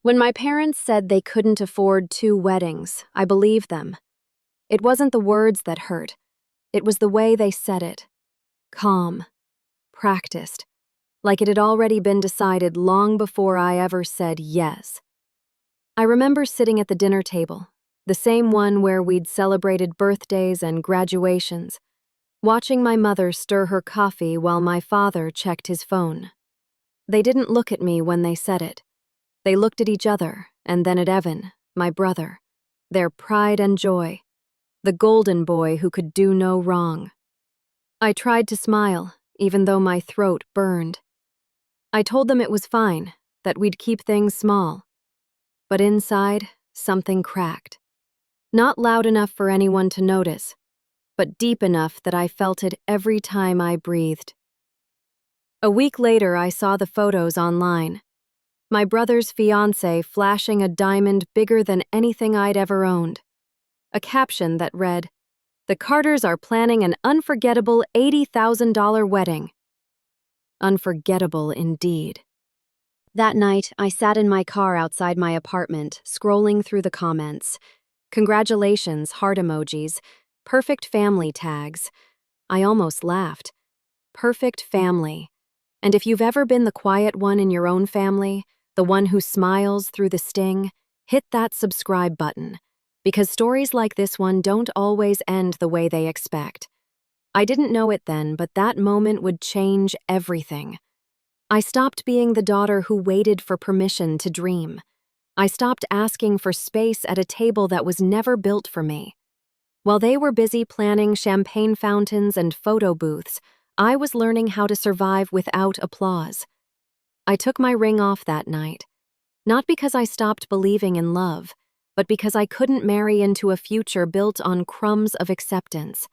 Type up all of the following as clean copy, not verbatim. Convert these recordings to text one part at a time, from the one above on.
When my parents said they couldn't afford 2 weddings, I believed them. It wasn't the words that hurt. It was the way they said it. Calm. Practiced. Like it had already been decided long before I ever said yes. I remember sitting at the dinner table, the same one where we'd celebrated birthdays and graduations, watching my mother stir her coffee while my father checked his phone. They didn't look at me when they said it. They looked at each other, and then at Evan, my brother, their pride and joy, the golden boy who could do no wrong. I tried to smile, even though my throat burned. I told them it was fine, that we'd keep things small. But inside, something cracked. Not loud enough for anyone to notice, but deep enough that I felt it every time I breathed. A week later, I saw the photos online. My brother's fiancée flashing a diamond bigger than anything I'd ever owned. A caption that read, "The Carters are planning an unforgettable $80,000 wedding." Unforgettable indeed. That night, I sat in my car outside my apartment, scrolling through the comments. Congratulations, heart emojis, perfect family tags. I almost laughed. Perfect family. And if you've ever been the quiet one in your own family, the one who smiles through the sting, hit that subscribe button, because stories like this one don't always end the way they expect. I didn't know it then, but that moment would change everything. I stopped being the daughter who waited for permission to dream. I stopped asking for space at a table that was never built for me. While they were busy planning champagne fountains and photo booths, I was learning how to survive without applause. I took my ring off that night, not because I stopped believing in love, but because I couldn't marry into a future built on crumbs of acceptance.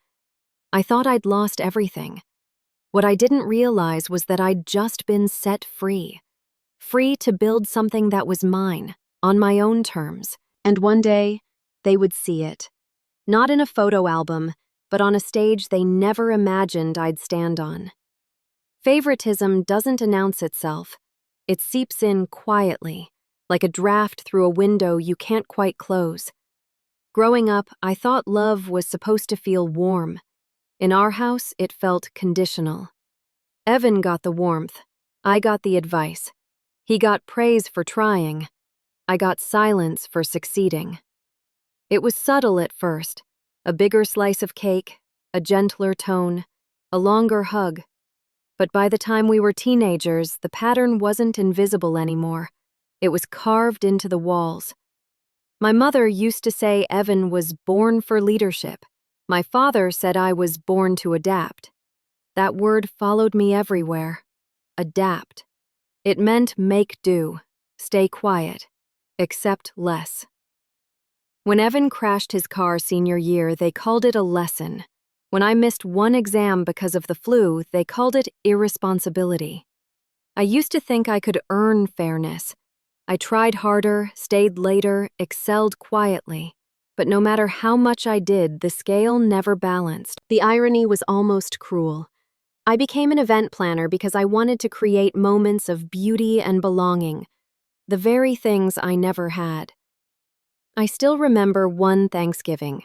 I thought I'd lost everything. What I didn't realize was that I'd just been set free. Free to build something that was mine, on my own terms. And one day, they would see it. Not in a photo album, but on a stage they never imagined I'd stand on. Favoritism doesn't announce itself. It seeps in quietly, like a draft through a window you can't quite close. Growing up, I thought love was supposed to feel warm. In our house, it felt conditional. Evan got the warmth. I got the advice. He got praise for trying. I got silence for succeeding. It was subtle at first. A bigger slice of cake, a gentler tone, a longer hug. But by the time we were teenagers, the pattern wasn't invisible anymore. It was carved into the walls. My mother used to say Evan was born for leadership. My father said I was born to adapt. That word followed me everywhere. Adapt. It meant make do, stay quiet, accept less. When Evan crashed his car senior year, they called it a lesson. When I missed one exam because of the flu, they called it irresponsibility. I used to think I could earn fairness. I tried harder, stayed later, excelled quietly. But no matter how much I did, the scale never balanced. The irony was almost cruel. I became an event planner because I wanted to create moments of beauty and belonging, the very things I never had. I still remember one Thanksgiving.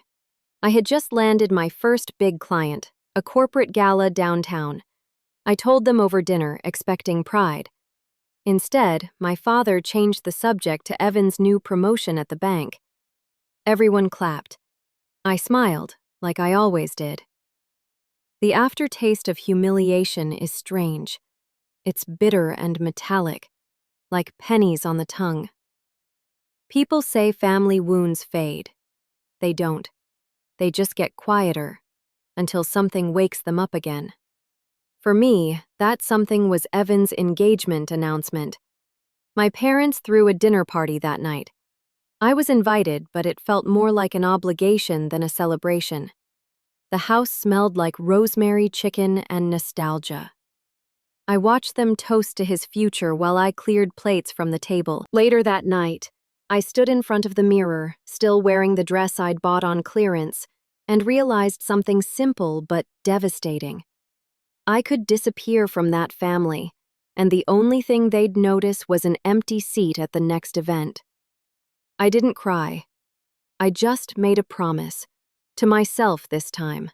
I had just landed my first big client, a corporate gala downtown. I told them over dinner, expecting pride. Instead, my father changed the subject to Evan's new promotion at the bank. Everyone clapped. I smiled, like I always did. The aftertaste of humiliation is strange. It's bitter and metallic, like pennies on the tongue. People say family wounds fade. They don't. They just get quieter, until something wakes them up again. For me, that something was Evan's engagement announcement. My parents threw a dinner party that night. I was invited, but it felt more like an obligation than a celebration. The house smelled like rosemary chicken and nostalgia. I watched them toast to his future while I cleared plates from the table. Later that night, I stood in front of the mirror, still wearing the dress I'd bought on clearance, and realized something simple but devastating. I could disappear from that family, and the only thing they'd notice was an empty seat at the next event. I didn't cry. I just made a promise, to myself this time.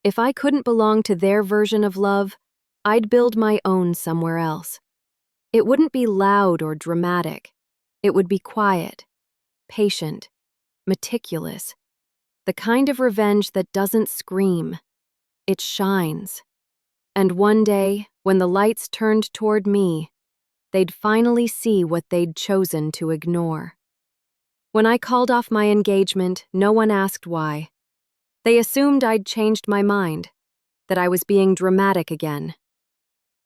If I couldn't belong to their version of love, I'd build my own somewhere else. It wouldn't be loud or dramatic. It would be quiet, patient, meticulous. The kind of revenge that doesn't scream. It shines. And one day, when the lights turned toward me, they'd finally see what they'd chosen to ignore. When I called off my engagement, no one asked why. They assumed I'd changed my mind, that I was being dramatic again.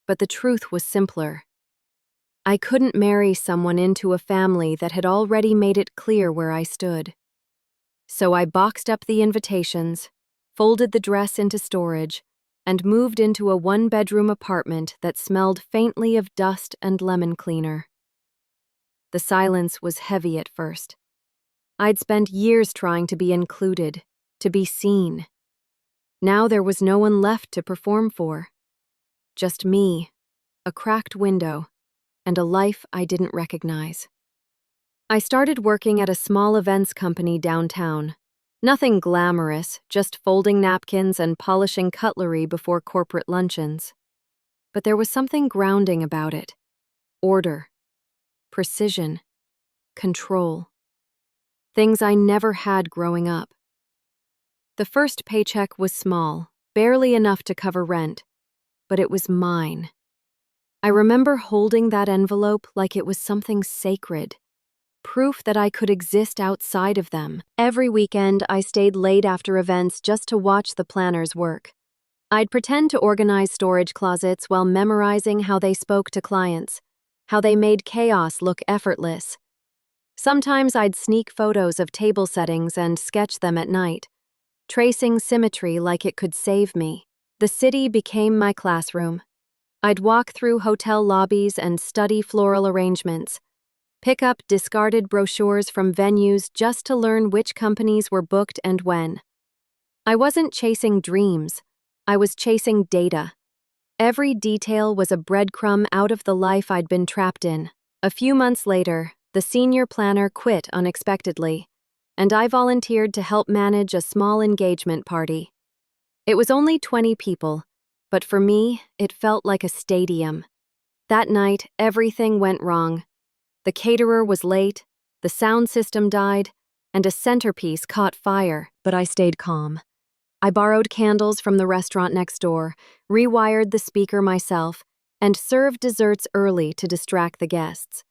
But the truth was simpler. I couldn't marry someone into a family that had already made it clear where I stood. So I boxed up the invitations, folded the dress into storage, and moved into a one-bedroom apartment that smelled faintly of dust and lemon cleaner. The silence was heavy at first. I'd spent years trying to be included, to be seen. Now there was no one left to perform for. Just me, a cracked window, and a life I didn't recognize. I started working at a small events company downtown. Nothing glamorous, just folding napkins and polishing cutlery before corporate luncheons. But there was something grounding about it. Order, precision, control. Things I never had growing up. The first paycheck was small, barely enough to cover rent, but it was mine. I remember holding that envelope like it was something sacred. Proof that I could exist outside of them. Every weekend, I stayed late after events just to watch the planners work. I'd pretend to organize storage closets while memorizing how they spoke to clients, how they made chaos look effortless. Sometimes I'd sneak photos of table settings and sketch them at night, tracing symmetry like it could save me. The city became my classroom. I'd walk through hotel lobbies and study floral arrangements, pick up discarded brochures from venues just to learn which companies were booked and when. I wasn't chasing dreams, I was chasing data. Every detail was a breadcrumb out of the life I'd been trapped in. A few months later, the senior planner quit unexpectedly, and I volunteered to help manage a small engagement party. It was only 20 people, but for me, it felt like a stadium. That night, everything went wrong. The caterer was late, the sound system died, and a centerpiece caught fire, but I stayed calm. I borrowed candles from the restaurant next door, rewired the speaker myself, and served desserts early to distract the guests.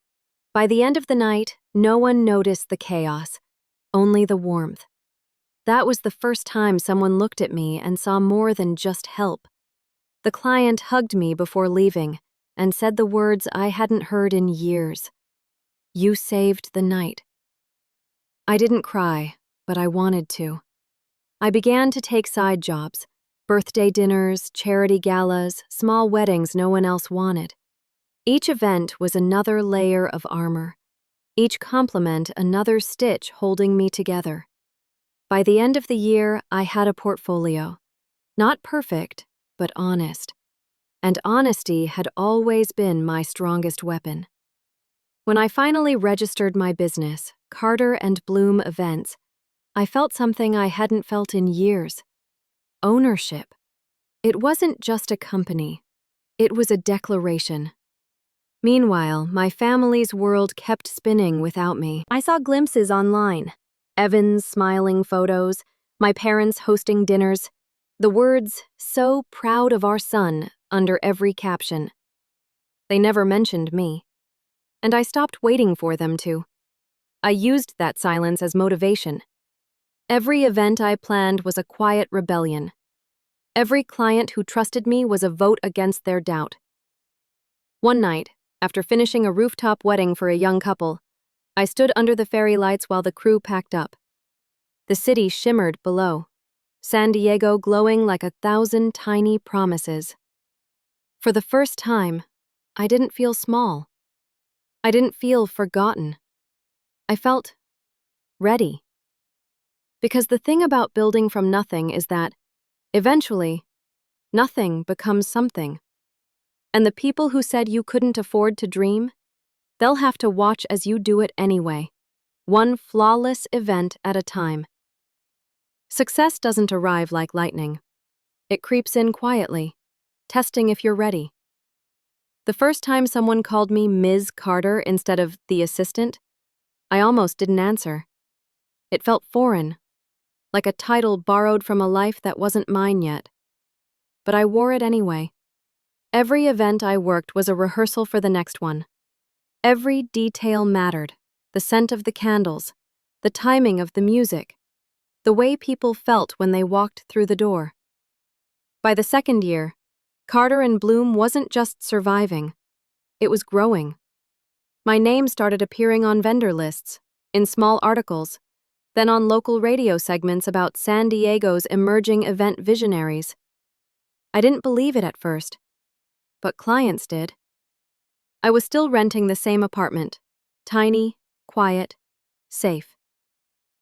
By the end of the night, no one noticed the chaos, only the warmth. That was the first time someone looked at me and saw more than just help. The client hugged me before leaving and said the words I hadn't heard in years. "You saved the night." I didn't cry, but I wanted to. I began to take side jobs, birthday dinners, charity galas, small weddings no one else wanted. Each event was another layer of armor, each compliment another stitch holding me together. By the end of the year, I had a portfolio. Not perfect, but honest. And honesty had always been my strongest weapon. When I finally registered my business, Carter and Bloom Events, I felt something I hadn't felt in years. Ownership. It wasn't just a company. It was a declaration. Meanwhile, my family's world kept spinning without me. I saw glimpses online. Evan's smiling photos, my parents hosting dinners, the words, "So proud of our son," under every caption. They never mentioned me. And I stopped waiting for them to. I used that silence as motivation. Every event I planned was a quiet rebellion. Every client who trusted me was a vote against their doubt. One night, after finishing a rooftop wedding for a young couple, I stood under the fairy lights while the crew packed up. The city shimmered below, San Diego glowing like 1,000 tiny promises. For the first time, I didn't feel small. I didn't feel forgotten. I felt ready. Because the thing about building from nothing is that, eventually, nothing becomes something. And the people who said you couldn't afford to dream, they'll have to watch as you do it anyway, one flawless event at a time. Success doesn't arrive like lightning. It creeps in quietly, testing if you're ready. The first time someone called me Ms. Carter instead of the assistant, I almost didn't answer. It felt foreign, like a title borrowed from a life that wasn't mine yet. But I wore it anyway. Every event I worked was a rehearsal for the next one. Every detail mattered: the scent of the candles, the timing of the music, the way people felt when they walked through the door. By the second year, Carter and Bloom wasn't just surviving, it was growing. My name started appearing on vendor lists, in small articles, then on local radio segments about San Diego's emerging event visionaries. I didn't believe it at first, but clients did. I was still renting the same apartment, tiny, quiet, safe.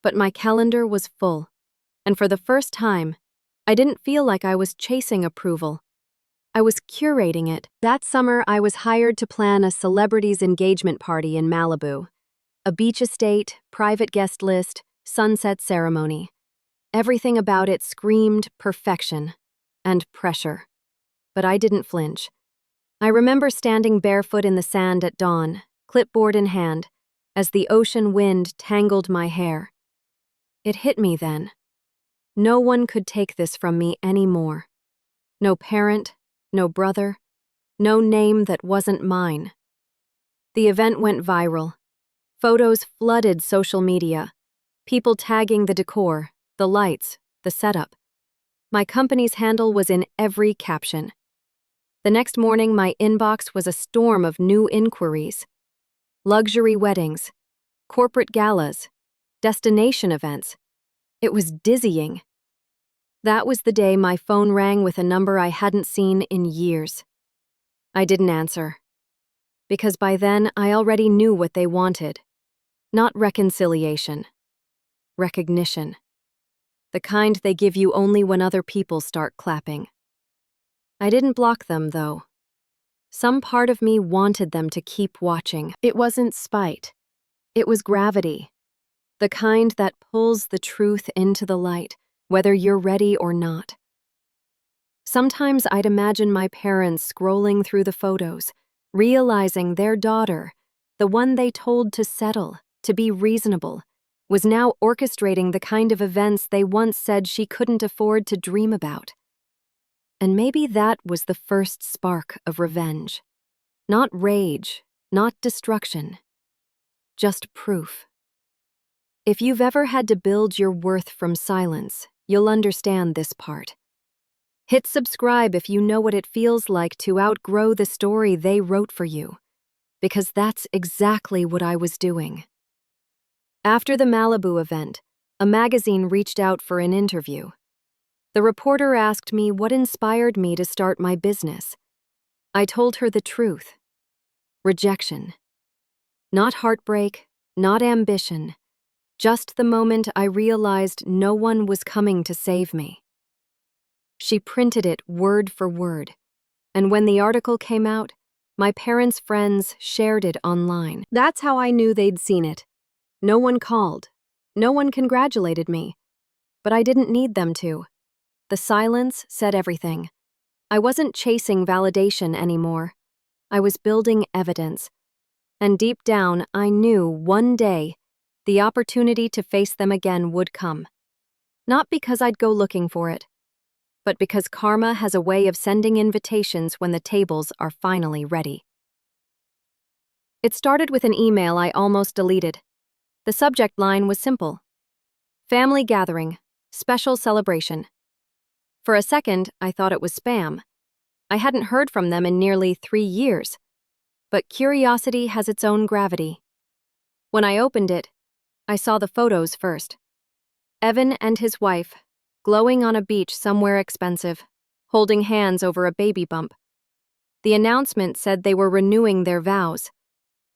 But my calendar was full, and for the first time, I didn't feel like I was chasing approval. I was curating it. That summer, I was hired to plan a celebrities' engagement party in Malibu. A beach estate, private guest list, sunset ceremony. Everything about it screamed perfection and pressure. But I didn't flinch. I remember standing barefoot in the sand at dawn, clipboard in hand, as the ocean wind tangled my hair. It hit me then. No one could take this from me anymore. No parent, no brother, no name that wasn't mine. The event went viral. Photos flooded social media, people tagging the decor, the lights, the setup. My company's handle was in every caption. The next morning, my inbox was a storm of new inquiries. Luxury weddings, corporate galas, destination events. It was dizzying. That was the day my phone rang with a number I hadn't seen in years. I didn't answer, because by then I already knew what they wanted. Not reconciliation. Recognition. The kind they give you only when other people start clapping. I didn't block them, though. Some part of me wanted them to keep watching. It wasn't spite. It was gravity. The kind that pulls the truth into the light, whether you're ready or not. Sometimes I'd imagine my parents scrolling through the photos, realizing their daughter, the one they told to settle, to be reasonable, was now orchestrating the kind of events they once said she couldn't afford to dream about. And maybe that was the first spark of revenge. Not rage, not destruction, just proof. If you've ever had to build your worth from silence, you'll understand this part. Hit subscribe if you know what it feels like to outgrow the story they wrote for you, because that's exactly what I was doing. After the Malibu event, a magazine reached out for an interview. The reporter asked me what inspired me to start my business. I told her the truth. Rejection. Not heartbreak, not ambition. Just the moment I realized no one was coming to save me. She printed it word for word, and when the article came out, my parents' friends shared it online. That's how I knew they'd seen it. No one called. No one congratulated me. But I didn't need them to. The silence said everything. I wasn't chasing validation anymore. I was building evidence. And deep down, I knew one day the opportunity to face them again would come. Not because I'd go looking for it, but because karma has a way of sending invitations when the tables are finally ready. It started with an email I almost deleted. The subject line was simple: family gathering, special celebration. For a second, I thought it was spam. I hadn't heard from them in nearly 3 years. But curiosity has its own gravity. When I opened it, I saw the photos first. Evan and his wife, glowing on a beach somewhere expensive, holding hands over a baby bump. The announcement said they were renewing their vows,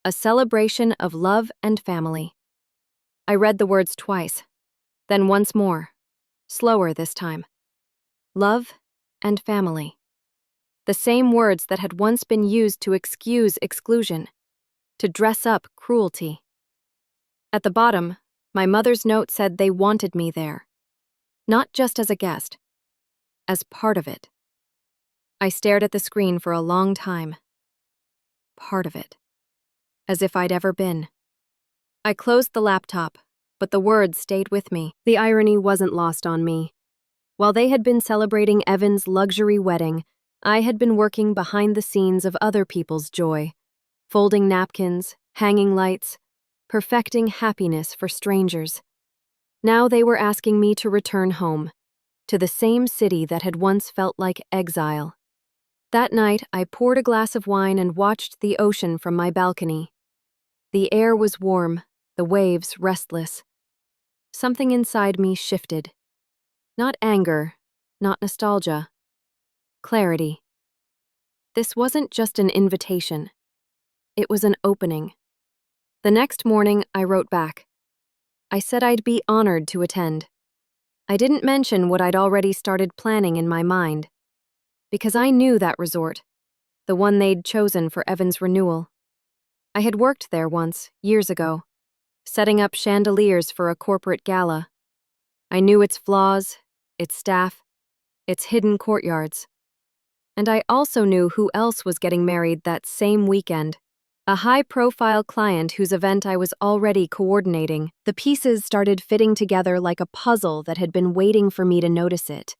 a celebration of love and family. I read the words twice, then once more, slower this time. Love and family. The same words that had once been used to excuse exclusion, to dress up cruelty. At the bottom, my mother's note said they wanted me there. Not just as a guest, as part of it. I stared at the screen for a long time. Part of it. As if I'd ever been. I closed the laptop, but the words stayed with me. The irony wasn't lost on me. While they had been celebrating Evan's luxury wedding, I had been working behind the scenes of other people's joy, folding napkins, hanging lights, perfecting happiness for strangers. Now they were asking me to return home, to the same city that had once felt like exile. That night, I poured a glass of wine and watched the ocean from my balcony. The air was warm, the waves restless. Something inside me shifted. Not anger, not nostalgia. Clarity. This wasn't just an invitation. It was an opening. The next morning, I wrote back. I said I'd be honored to attend. I didn't mention what I'd already started planning in my mind, because I knew that resort, the one they'd chosen for Evan's renewal. I had worked there once, years ago, setting up chandeliers for a corporate gala. I knew its flaws, its staff, its hidden courtyards. And I also knew who else was getting married that same weekend. A high-profile client whose event I was already coordinating. The pieces started fitting together like a puzzle that had been waiting for me to notice it.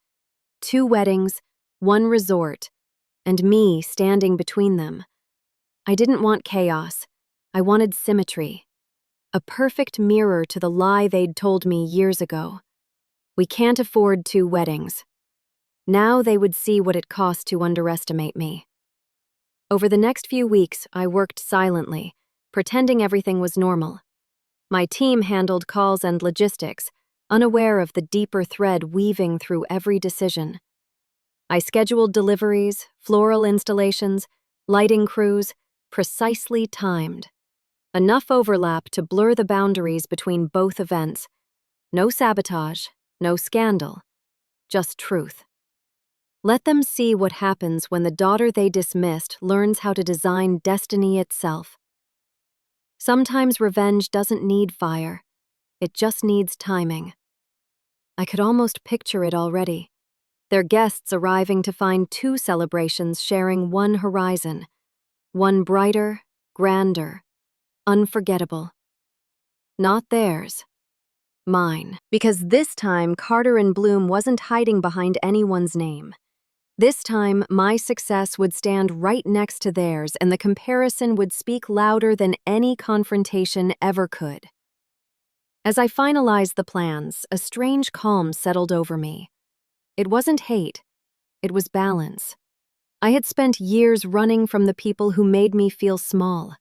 2 weddings, 1 resort, and me standing between them. I didn't want chaos. I wanted symmetry. A perfect mirror to the lie they'd told me years ago. We can't afford 2 weddings. Now they would see what it cost to underestimate me. Over the next few weeks, I worked silently, pretending everything was normal. My team handled calls and logistics, unaware of the deeper thread weaving through every decision. I scheduled deliveries, floral installations, lighting crews, precisely timed. Enough overlap to blur the boundaries between both events. No sabotage, no scandal, just truth. Let them see what happens when the daughter they dismissed learns how to design destiny itself. Sometimes revenge doesn't need fire. It just needs timing. I could almost picture it already. Their guests arriving to find 2 celebrations sharing one horizon. One brighter, grander, unforgettable. Not theirs. Mine. Because this time Carter and Bloom wasn't hiding behind anyone's name. This time, my success would stand right next to theirs, and the comparison would speak louder than any confrontation ever could. As I finalized the plans, a strange calm settled over me. It wasn't hate. It was balance. I had spent years running from the people who made me feel small.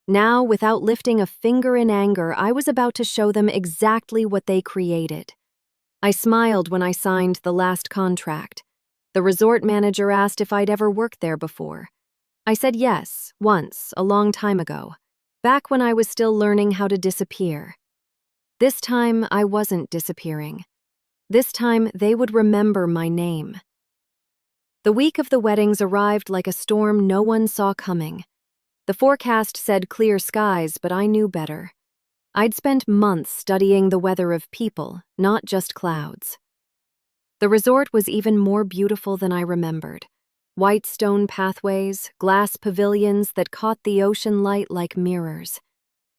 Now, without lifting a finger in anger, I was about to show them exactly what they created. I smiled when I signed the last contract. The resort manager asked if I'd ever worked there before. I said yes, once, a long time ago, back when I was still learning how to disappear. This time, I wasn't disappearing. This time, they would remember my name. The week of the weddings arrived like a storm no one saw coming. The forecast said clear skies, but I knew better. I'd spent months studying the weather of people, not just clouds. The resort was even more beautiful than I remembered. White stone pathways, glass pavilions that caught the ocean light like mirrors.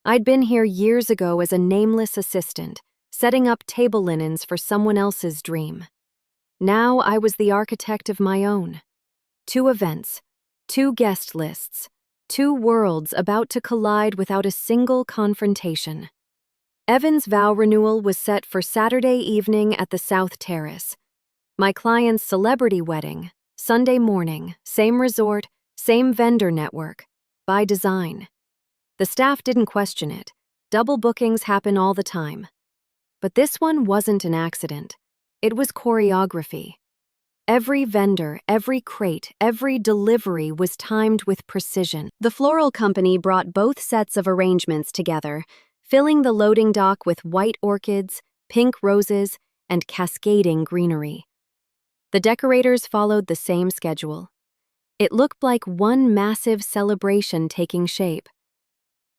I'd been here years ago as a nameless assistant, setting up table linens for someone else's dream. Now I was the architect of my own. 2 events, 2 guest lists, 2 worlds about to collide without a single confrontation. Evan's vow renewal was set for Saturday evening at the South Terrace. My client's celebrity wedding, Sunday morning, same resort, same vendor network, by design. The staff didn't question it. Double bookings happen all the time. But this one wasn't an accident. It was choreography. Every vendor, every crate, every delivery was timed with precision. The floral company brought both sets of arrangements together, filling the loading dock with white orchids, pink roses, and cascading greenery. The decorators followed the same schedule. It looked like one massive celebration taking shape.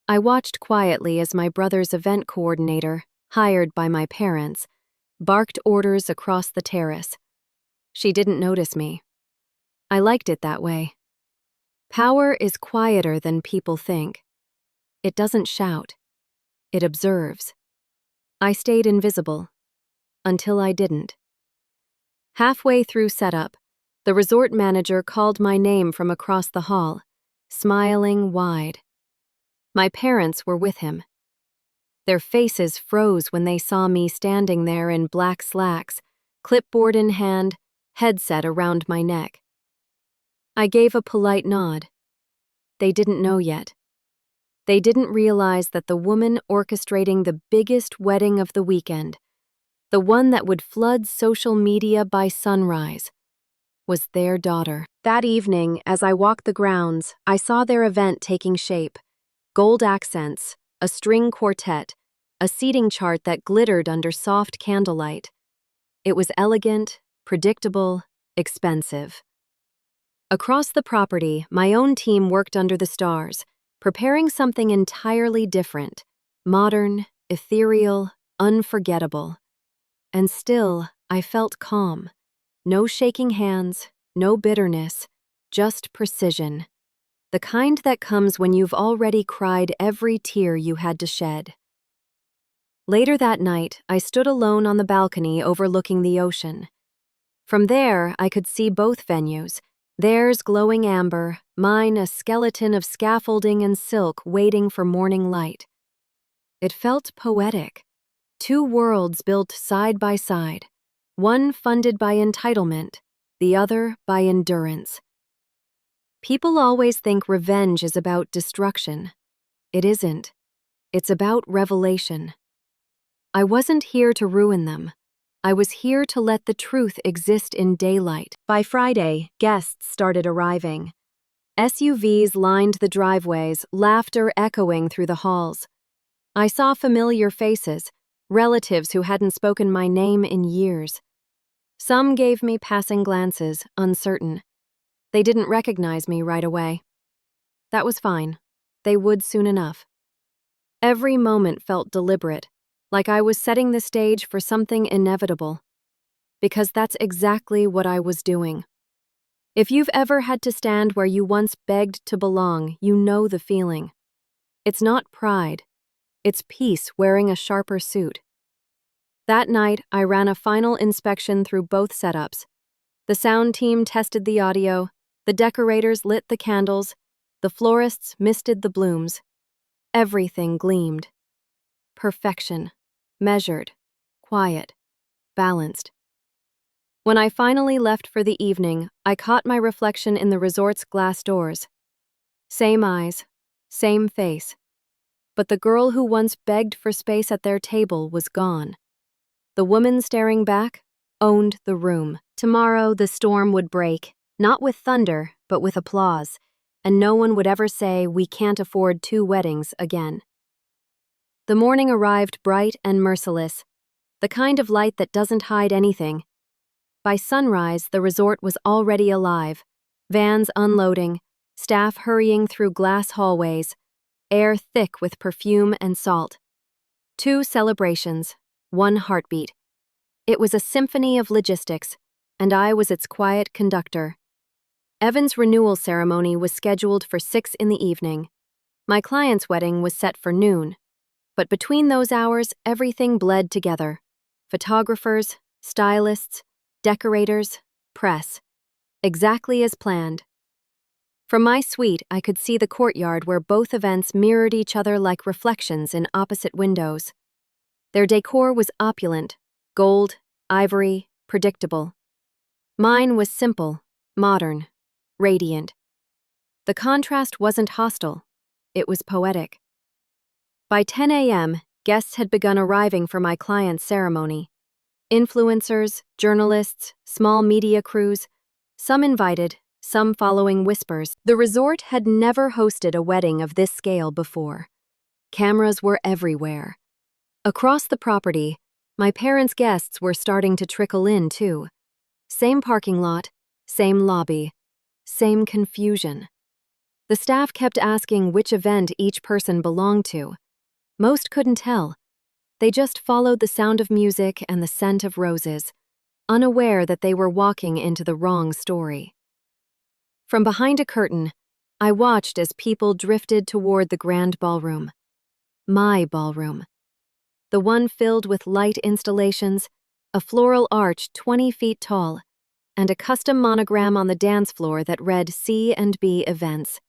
I watched quietly as my brother's event coordinator, hired by my parents, barked orders across the terrace. She didn't notice me. I liked it that way. Power is quieter than people think. It doesn't shout. It observes. I stayed invisible. Until I didn't. Halfway through setup, the resort manager called my name from across the hall, smiling wide. My parents were with him. Their faces froze when they saw me standing there in black slacks, clipboard in hand, headset around my neck. I gave a polite nod. They didn't know yet. They didn't realize that the woman orchestrating the biggest wedding of the weekend, the one that would flood social media by sunrise, was their daughter. That evening, as I walked the grounds, I saw their event taking shape. Gold accents, a string quartet, a seating chart that glittered under soft candlelight. It was elegant, predictable, expensive. Across the property, my own team worked under the stars, preparing something entirely different, modern, ethereal, unforgettable. And still, I felt calm. No shaking hands, no bitterness, just precision. The kind that comes when you've already cried every tear you had to shed. Later that night, I stood alone on the balcony overlooking the ocean. From there, I could see both venues, theirs glowing amber, mine a skeleton of scaffolding and silk waiting for morning light. It felt poetic. Two worlds built side by side, one funded by entitlement, the other by endurance. People always think revenge is about destruction. It isn't. It's about revelation. I wasn't here to ruin them. I was here to let the truth exist in daylight. By Friday, guests started arriving. SUVs lined the driveways, laughter echoing through the halls. I saw familiar faces, relatives who hadn't spoken my name in years. Some gave me passing glances, uncertain. They didn't recognize me right away. That was fine. They would soon enough. Every moment felt deliberate, like I was setting the stage for something inevitable. Because that's exactly what I was doing. If you've ever had to stand where you once begged to belong, you know the feeling. It's not pride. It's peace wearing a sharper suit. That night, I ran a final inspection through both setups. The sound team tested the audio, the decorators lit the candles, the florists misted the blooms. Everything gleamed. Perfection. Measured. Quiet. Balanced. When I finally left for the evening, I caught my reflection in the resort's glass doors. Same eyes. Same face. But the girl who once begged for space at their table was gone. The woman staring back owned the room. Tomorrow the storm would break, not with thunder, but with applause, and no one would ever say we can't afford 2 weddings again. The morning arrived bright and merciless, the kind of light that doesn't hide anything. By sunrise, the resort was already alive, vans unloading, staff hurrying through glass hallways, air thick with perfume and salt. 2 celebrations, 1 heartbeat. It was a symphony of logistics, and I was its quiet conductor. Evan's renewal ceremony was scheduled for 6 in the evening. My client's wedding was set for noon. But between those hours, everything bled together. Photographers, stylists, decorators, press. Exactly as planned. From my suite, I could see the courtyard where both events mirrored each other like reflections in opposite windows. Their decor was opulent, gold, ivory, predictable. Mine was simple, modern, radiant. The contrast wasn't hostile. It was poetic. By 10 a.m., guests had begun arriving for my client's ceremony. Influencers, journalists, small media crews, some invited, some following whispers. The resort had never hosted a wedding of this scale before. Cameras were everywhere. Across the property, my parents' guests were starting to trickle in, too. Same parking lot, same lobby, same confusion. The staff kept asking which event each person belonged to. Most couldn't tell. They just followed the sound of music and the scent of roses, unaware that they were walking into the wrong story. From behind a curtain, I watched as people drifted toward the grand ballroom. My ballroom. The one filled with light installations, a floral arch 20 feet tall, and a custom monogram on the dance floor that read C&B Events.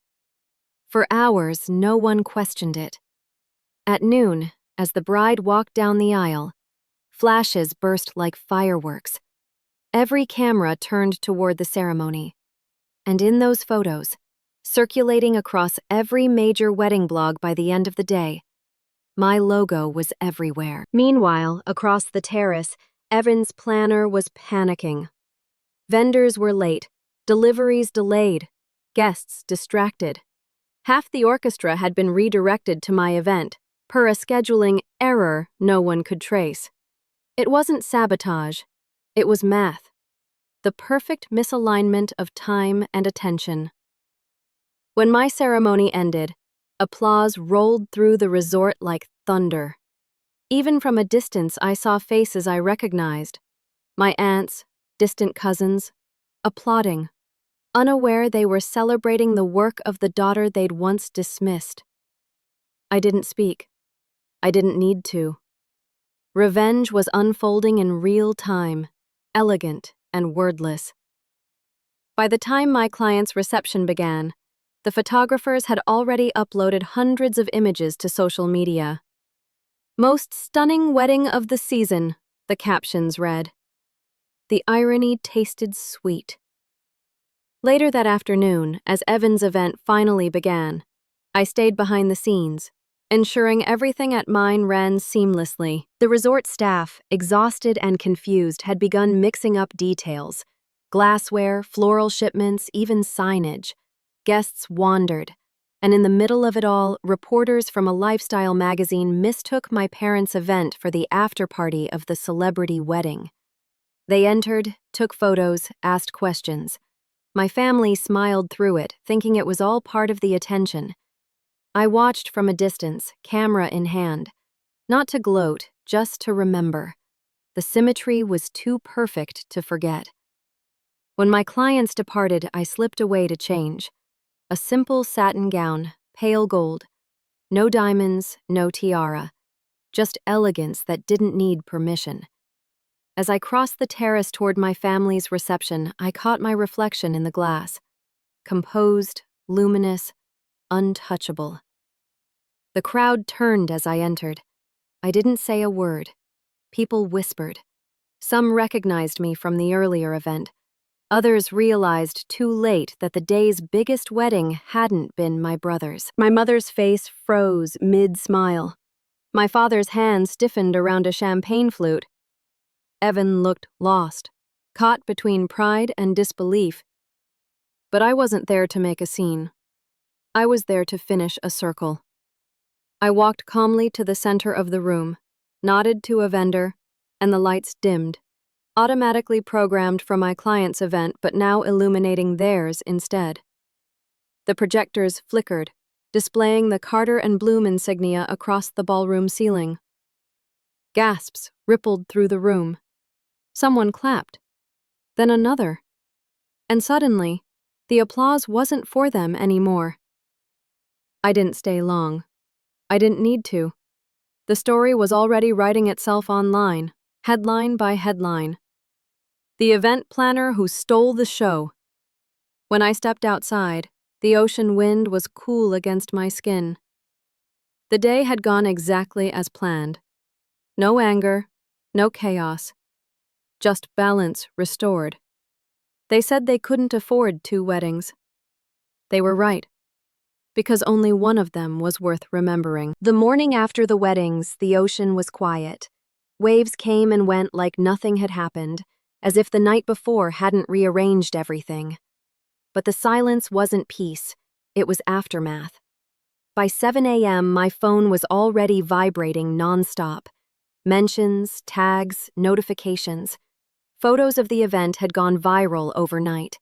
For hours, no one questioned it. At noon, as the bride walked down the aisle, flashes burst like fireworks. Every camera turned toward the ceremony. And in those photos, circulating across every major wedding blog by the end of the day, my logo was everywhere. Meanwhile, across the terrace, Evan's planner was panicking. Vendors were late, deliveries delayed, guests distracted. Half the orchestra had been redirected to my event, per a scheduling error no one could trace. It wasn't sabotage, it was math. The perfect misalignment of time and attention. When my ceremony ended, applause rolled through the resort like thunder. Even from a distance, I saw faces I recognized. My aunts, distant cousins, applauding, unaware they were celebrating the work of the daughter they'd once dismissed. I didn't speak. I didn't need to. Revenge was unfolding in real time, elegant and wordless. By the time my client's reception began, the photographers had already uploaded hundreds of images to social media. "Most stunning wedding of the season," the captions read. The irony tasted sweet. Later that afternoon, as Evan's event finally began, I stayed behind the scenes, ensuring everything at mine ran seamlessly. The resort staff, exhausted and confused, had begun mixing up details: glassware, floral shipments, even signage. Guests wandered, and in the middle of it all, reporters from a lifestyle magazine mistook my parents' event for the after-party of the celebrity wedding. They entered, took photos, asked questions. My family smiled through it, thinking it was all part of the attention. I watched from a distance, camera in hand. Not to gloat, just to remember. The symmetry was too perfect to forget. When my clients departed, I slipped away to change. A simple satin gown, pale gold. No diamonds, no tiara. Just elegance that didn't need permission. As I crossed the terrace toward my family's reception, I caught my reflection in the glass. Composed, luminous, untouchable. The crowd turned as I entered. I didn't say a word. People whispered. Some recognized me from the earlier event. Others realized too late that the day's biggest wedding hadn't been my brother's. My mother's face froze mid-smile. My father's hand stiffened around a champagne flute. Evan looked lost, caught between pride and disbelief. But I wasn't there to make a scene. I was there to finish a circle. I walked calmly to the center of the room, nodded to a vendor, and the lights dimmed, automatically programmed for my client's event but now illuminating theirs instead. The projectors flickered, displaying the Carter and Bloom insignia across the ballroom ceiling. Gasps rippled through the room. Someone clapped. Then another. And suddenly, the applause wasn't for them anymore. I didn't stay long. I didn't need to. The story was already writing itself online, headline by headline. The event planner who stole the show. When I stepped outside, the ocean wind was cool against my skin. The day had gone exactly as planned. No anger, no chaos. Just balance restored. They said they couldn't afford 2 weddings. They were right, because only one of them was worth remembering. The morning after the weddings, the ocean was quiet. Waves came and went like nothing had happened, as if the night before hadn't rearranged everything. But the silence wasn't peace, it was aftermath. By 7 a.m., my phone was already vibrating nonstop. Mentions, tags, notifications. Photos of the event had gone viral overnight.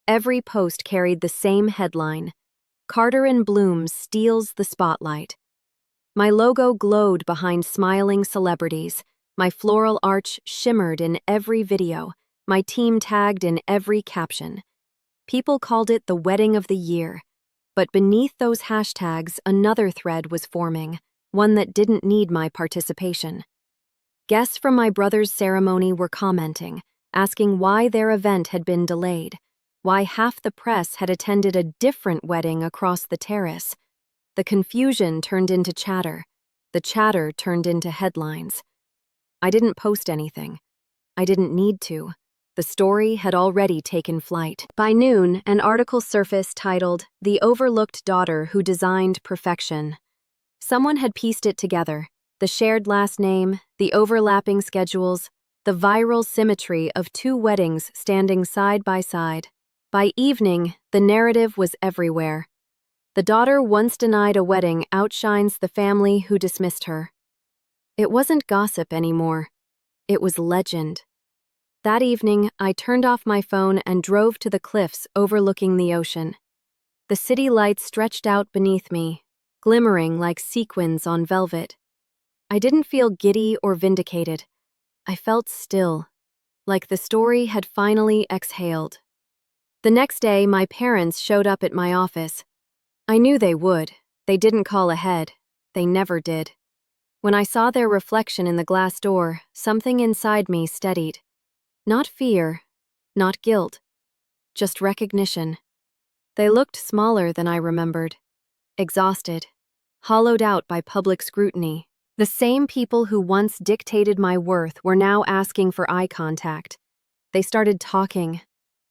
Every post carried the same headline: Carter in Bloom steals the spotlight. My logo glowed behind smiling celebrities. My floral arch shimmered in every video. My team tagged in every caption. People called it the wedding of the year. But beneath those hashtags, another thread was forming, one that didn't need my participation. Guests from my brother's ceremony were commenting, asking why their event had been delayed, why half the press had attended a different wedding across the terrace. The confusion turned into chatter. The chatter turned into headlines. I didn't post anything. I didn't need to. The story had already taken flight. By noon, an article surfaced titled, "The Overlooked Daughter Who Designed Perfection." Someone had pieced it together. The shared last name, the overlapping schedules, the viral symmetry of two weddings standing side by side. By evening, the narrative was everywhere. The daughter once denied a wedding outshines the family who dismissed her. It wasn't gossip anymore. It was legend. That evening, I turned off my phone and drove to the cliffs overlooking the ocean. The city lights stretched out beneath me, glimmering like sequins on velvet. I didn't feel giddy or vindicated. I felt still, like the story had finally exhaled. The next day, my parents showed up at my office. I knew they would. They didn't call ahead. They never did. When I saw their reflection in the glass door, something inside me steadied. Not fear, not guilt, just recognition. They looked smaller than I remembered, exhausted, hollowed out by public scrutiny. The same people who once dictated my worth were now asking for eye contact. They started talking.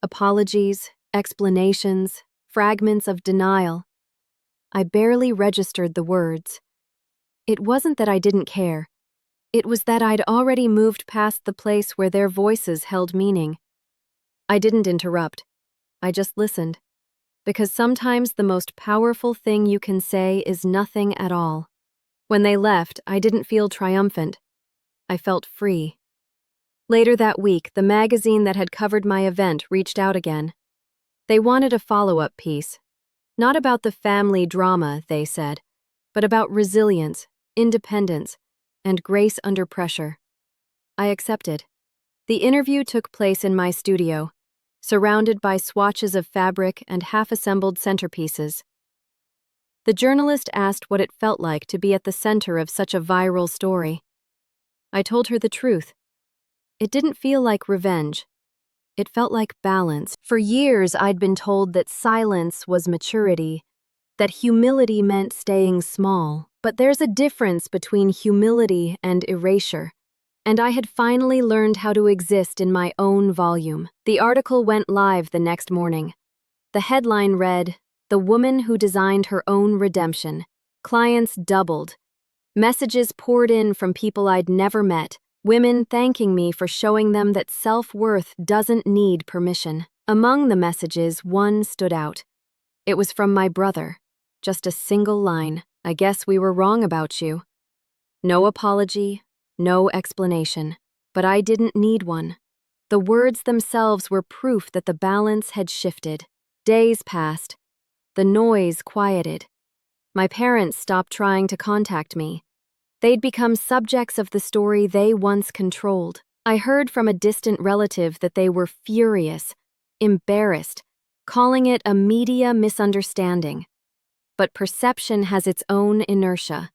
Apologies, explanations, fragments of denial. I barely registered the words. It wasn't that I didn't care. It was that I'd already moved past the place where their voices held meaning. I didn't interrupt. I just listened. Because sometimes the most powerful thing you can say is nothing at all. When they left, I didn't feel triumphant. I felt free. Later that week, the magazine that had covered my event reached out again. They wanted a follow-up piece. Not about the family drama, they said, but about resilience, independence, and grace under pressure. I accepted. The interview took place in my studio, surrounded by swatches of fabric and half-assembled centerpieces. The journalist asked what it felt like to be at the center of such a viral story. I told her the truth. It didn't feel like revenge. It felt like balance. For years, I'd been told that silence was maturity, that humility meant staying small. But there's a difference between humility and erasure. And I had finally learned how to exist in my own volume. The article went live the next morning. The headline read, "The Woman Who Designed Her Own Redemption." Clients doubled. Messages poured in from people I'd never met, women thanking me for showing them that self-worth doesn't need permission. Among the messages, one stood out. It was from my brother. Just a single line. "I guess we were wrong about you." No apology, no explanation, but I didn't need one. The words themselves were proof that the balance had shifted. Days passed. The noise quieted. My parents stopped trying to contact me. They'd become subjects of the story they once controlled. I heard from a distant relative that they were furious, embarrassed, calling it a media misunderstanding. But perception has its own inertia.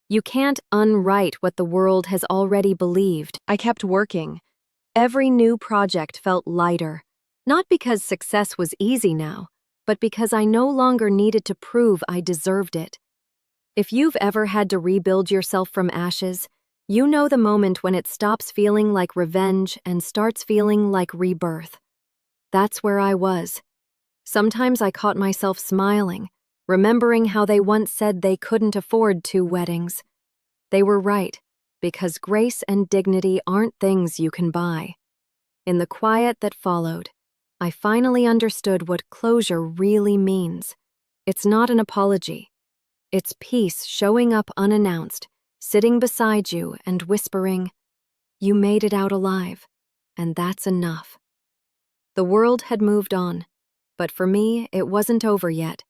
You can't unwrite what the world has already believed. I kept working. Every new project felt lighter. Not because success was easy now, but because I no longer needed to prove I deserved it. If you've ever had to rebuild yourself from ashes, you know the moment when it stops feeling like revenge and starts feeling like rebirth. That's where I was. Sometimes I caught myself smiling, remembering how they once said they couldn't afford 2 weddings. They were right, because grace and dignity aren't things you can buy. In the quiet that followed, I finally understood what closure really means. It's not an apology. It's peace showing up unannounced, sitting beside you and whispering, "You made it out alive, and that's enough." The world had moved on. But for me, it wasn't over yet.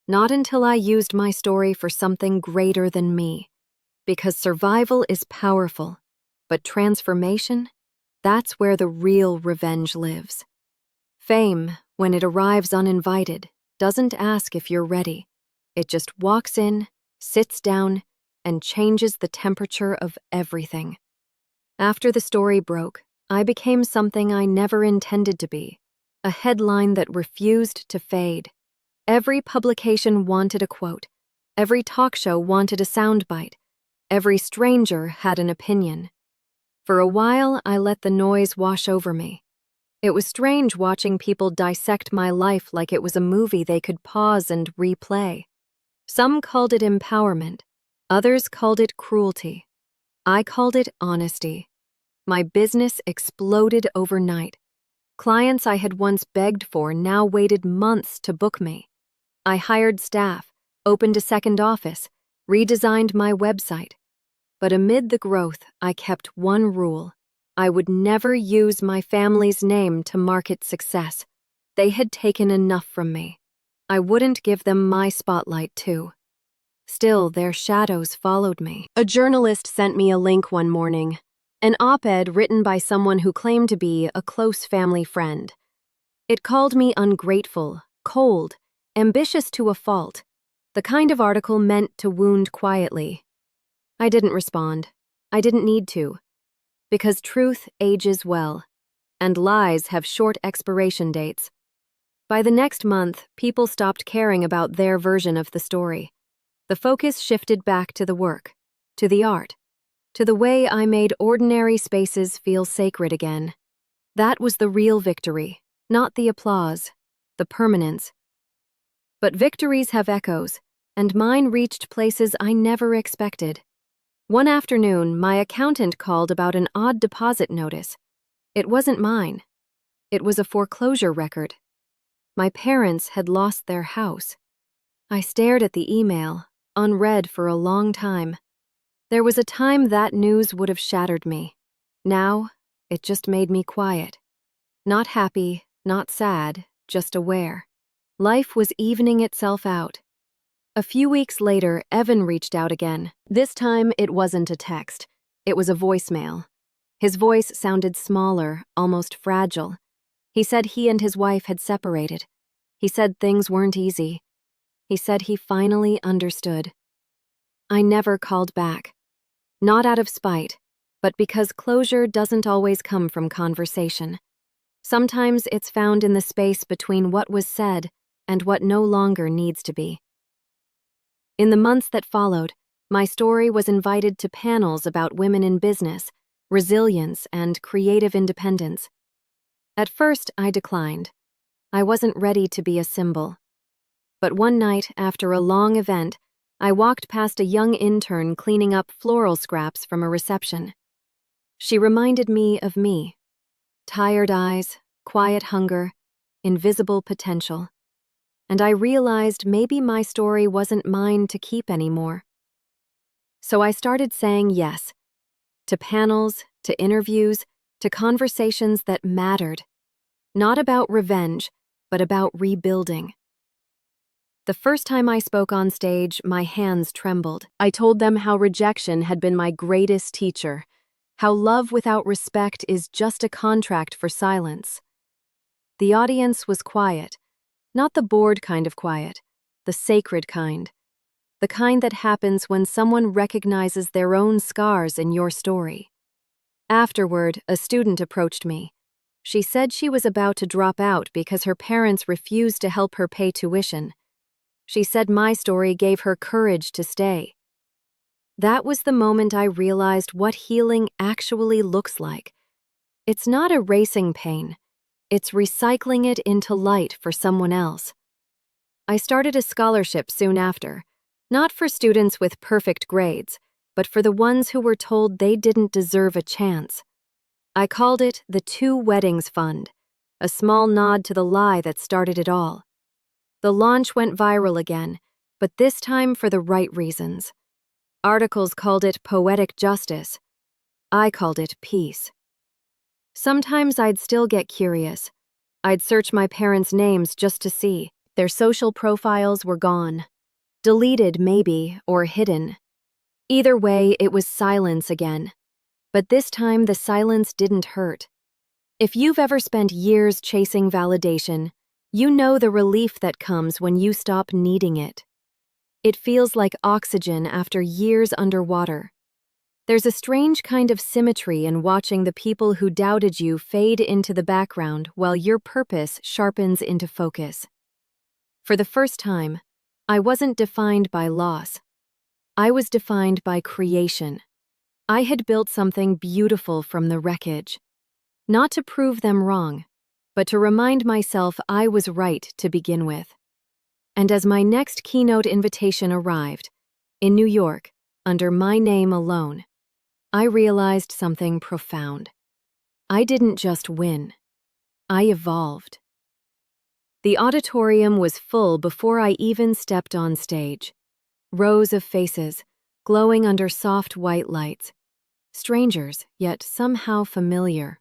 Not until I used my story for something greater than me. Because survival is powerful, but transformation, that's where the real revenge lives. Fame, when it arrives uninvited, doesn't ask if you're ready. It just walks in, sits down, and changes the temperature of everything. After the story broke, I became something I never intended to be, a headline that refused to fade. Every publication wanted a quote. Every talk show wanted a soundbite. Every stranger had an opinion. For a while, I let the noise wash over me. It was strange watching people dissect my life like it was a movie they could pause and replay. Some called it empowerment. Others called it cruelty. I called it honesty. My business exploded overnight. Clients I had once begged for now waited months to book me. I hired staff, opened a second office, redesigned my website. But amid the growth, I kept one rule. I would never use my family's name to market success. They had taken enough from me. I wouldn't give them my spotlight, too. Still, their shadows followed me. A journalist sent me a link one morning, an op-ed written by someone who claimed to be a close family friend. It called me ungrateful, cold, ambitious to a fault, the kind of article meant to wound quietly. I didn't respond. I didn't need to. Because truth ages well, and lies have short expiration dates. By the next month, people stopped caring about their version of the story. The focus shifted back to the work, to the art, to the way I made ordinary spaces feel sacred again. That was the real victory, not the applause, the permanence. But victories have echoes, and mine reached places I never expected. One afternoon, my accountant called about an odd deposit notice. It wasn't mine. It was a foreclosure record. My parents had lost their house. I stared at the email, unread for a long time. There was a time that news would have shattered me. Now, it just made me quiet. Not happy, not sad, just aware. Life was evening itself out. A few weeks later, Evan reached out again. This time, it wasn't a text. It was a voicemail. His voice sounded smaller, almost fragile. He said he and his wife had separated. He said things weren't easy. He said he finally understood. I never called back. Not out of spite, but because closure doesn't always come from conversation. Sometimes it's found in the space between what was said and what no longer needs to be. In the months that followed, my story was invited to panels about women in business, resilience, and creative independence. At first, I declined. I wasn't ready to be a symbol. But one night, after a long event, I walked past a young intern cleaning up floral scraps from a reception. She reminded me of me. Tired eyes, quiet hunger, invisible potential. And I realized maybe my story wasn't mine to keep anymore. So I started saying yes, to panels, to interviews, to conversations that mattered. Not about revenge, but about rebuilding. The first time I spoke on stage, my hands trembled. I told them how rejection had been my greatest teacher, how love without respect is just a contract for silence. The audience was quiet. Not the bored kind of quiet, the sacred kind. The kind that happens when someone recognizes their own scars in your story. Afterward, a student approached me. She said she was about to drop out because her parents refused to help her pay tuition. She said my story gave her courage to stay. That was the moment I realized what healing actually looks like. It's not erasing pain. It's recycling it into light for someone else. I started a scholarship soon after, not for students with perfect grades, but for the ones who were told they didn't deserve a chance. I called it the Two Weddings Fund, a small nod to the lie that started it all. The launch went viral again, but this time for the right reasons. Articles called it poetic justice. I called it peace. Sometimes I'd still get curious. I'd search my parents' names just to see. Their social profiles were gone. Deleted, maybe, or hidden. Either way, it was silence again. But this time, the silence didn't hurt. If you've ever spent years chasing validation, you know the relief that comes when you stop needing it. It feels like oxygen after years underwater. There's a strange kind of symmetry in watching the people who doubted you fade into the background while your purpose sharpens into focus. For the first time, I wasn't defined by loss. I was defined by creation. I had built something beautiful from the wreckage. Not to prove them wrong, but to remind myself I was right to begin with. And as my next keynote invitation arrived, in New York, under my name alone, I realized something profound. I didn't just win. I evolved. The auditorium was full before I even stepped on stage. Rows of faces, glowing under soft white lights. Strangers, yet somehow familiar.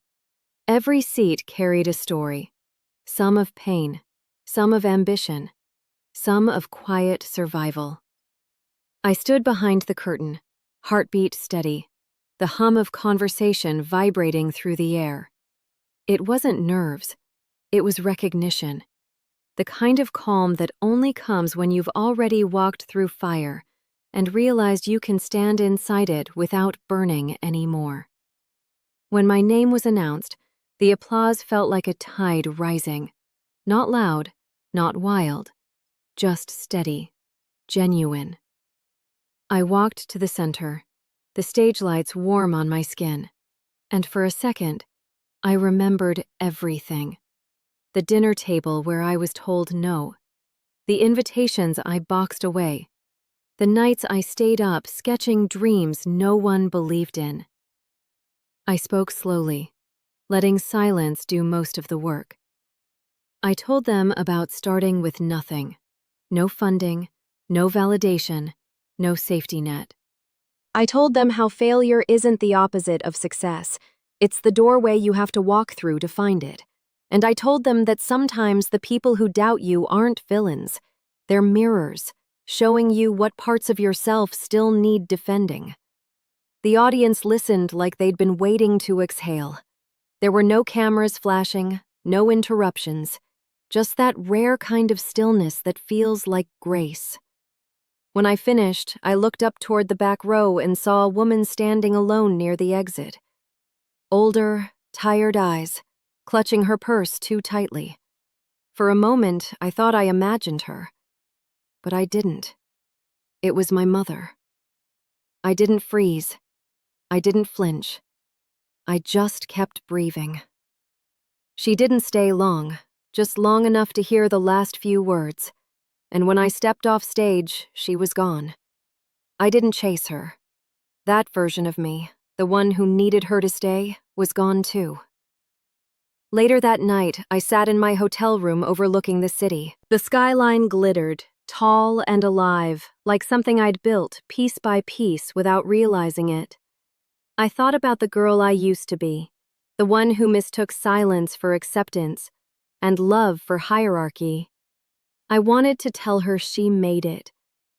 Every seat carried a story. Some of pain, some of ambition, some of quiet survival. I stood behind the curtain, heartbeat steady, the hum of conversation vibrating through the air. It wasn't nerves, it was recognition. The kind of calm that only comes when you've already walked through fire and realized you can stand inside it without burning anymore. When my name was announced, the applause felt like a tide rising. Not loud, not wild, just steady, genuine. I walked to the center, the stage lights warm on my skin, and for a second, I remembered everything. The dinner table where I was told no, the invitations I boxed away, the nights I stayed up sketching dreams no one believed in. I spoke slowly, letting silence do most of the work. I told them about starting with nothing. No funding, no validation, no safety net. I told them how failure isn't the opposite of success. It's the doorway you have to walk through to find it. And I told them that sometimes the people who doubt you aren't villains. They're mirrors, showing you what parts of yourself still need defending. The audience listened like they'd been waiting to exhale. There were no cameras flashing, no interruptions, just that rare kind of stillness that feels like grace. When I finished, I looked up toward the back row and saw a woman standing alone near the exit. Older, tired eyes, clutching her purse too tightly. For a moment, I thought I imagined her. But I didn't. It was my mother. I didn't freeze. I didn't flinch. I just kept breathing. She didn't stay long, just long enough to hear the last few words. And when I stepped off stage, she was gone. I didn't chase her. That version of me, the one who needed her to stay, was gone too. Later that night, I sat in my hotel room overlooking the city. The skyline glittered, tall and alive, like something I'd built piece by piece without realizing it. I thought about the girl I used to be, the one who mistook silence for acceptance and love for hierarchy. I wanted to tell her she made it,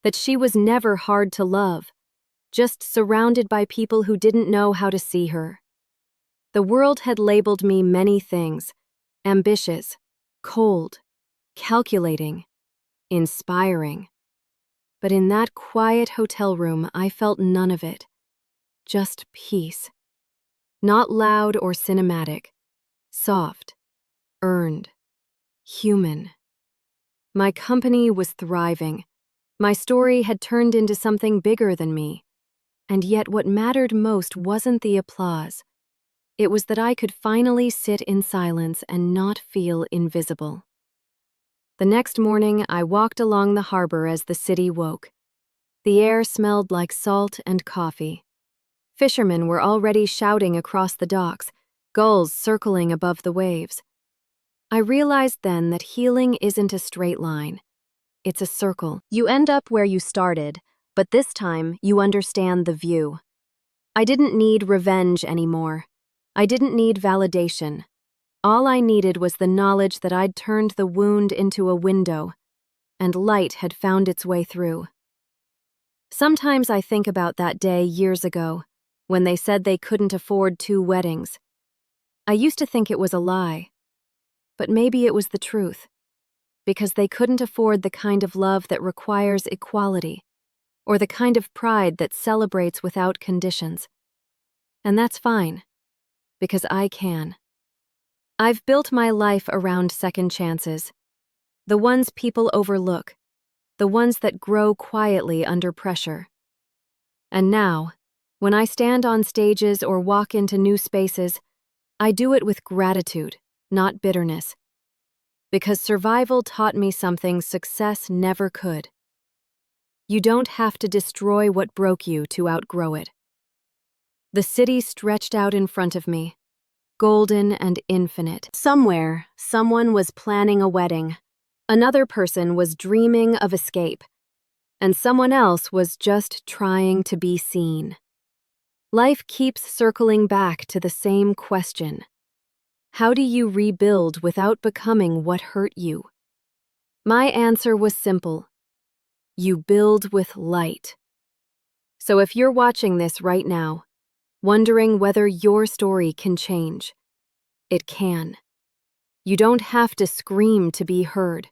that she was never hard to love, just surrounded by people who didn't know how to see her. The world had labeled me many things: ambitious, cold, calculating, inspiring. But in that quiet hotel room, I felt none of it. Just peace. Not loud or cinematic. Soft. Earned. Human. My company was thriving. My story had turned into something bigger than me. And yet what mattered most wasn't the applause. It was that I could finally sit in silence and not feel invisible. The next morning, I walked along the harbor as the city woke. The air smelled like salt and coffee. Fishermen were already shouting across the docks, gulls circling above the waves. I realized then that healing isn't a straight line. It's a circle. You end up where you started, but this time you understand the view. I didn't need revenge anymore. I didn't need validation. All I needed was the knowledge that I'd turned the wound into a window, and light had found its way through. Sometimes I think about that day years ago, when they said they couldn't afford 2 weddings. I used to think it was a lie, but maybe it was the truth, because they couldn't afford the kind of love that requires equality, or the kind of pride that celebrates without conditions. And that's fine, because I can. I've built my life around second chances, the ones people overlook, the ones that grow quietly under pressure. And now, when I stand on stages or walk into new spaces, I do it with gratitude, not bitterness. Because survival taught me something success never could. You don't have to destroy what broke you to outgrow it. The city stretched out in front of me, golden and infinite. Somewhere, someone was planning a wedding. Another person was dreaming of escape. And someone else was just trying to be seen. Life keeps circling back to the same question. How do you rebuild without becoming what hurt you? My answer was simple. You build with light. So if you're watching this right now, wondering whether your story can change, it can. You don't have to scream to be heard,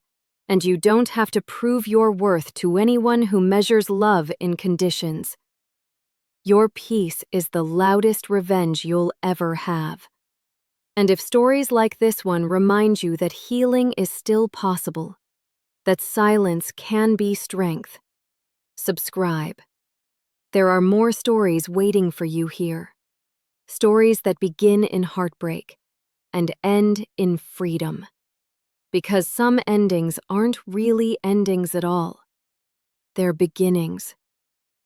and you don't have to prove your worth to anyone who measures love in conditions. Your peace is the loudest revenge you'll ever have. And if stories like this one remind you that healing is still possible, that silence can be strength, subscribe. There are more stories waiting for you here. Stories that begin in heartbreak and end in freedom. Because some endings aren't really endings at all. They're beginnings,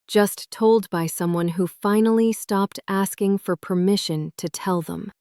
just told by someone who finally stopped asking for permission to tell them.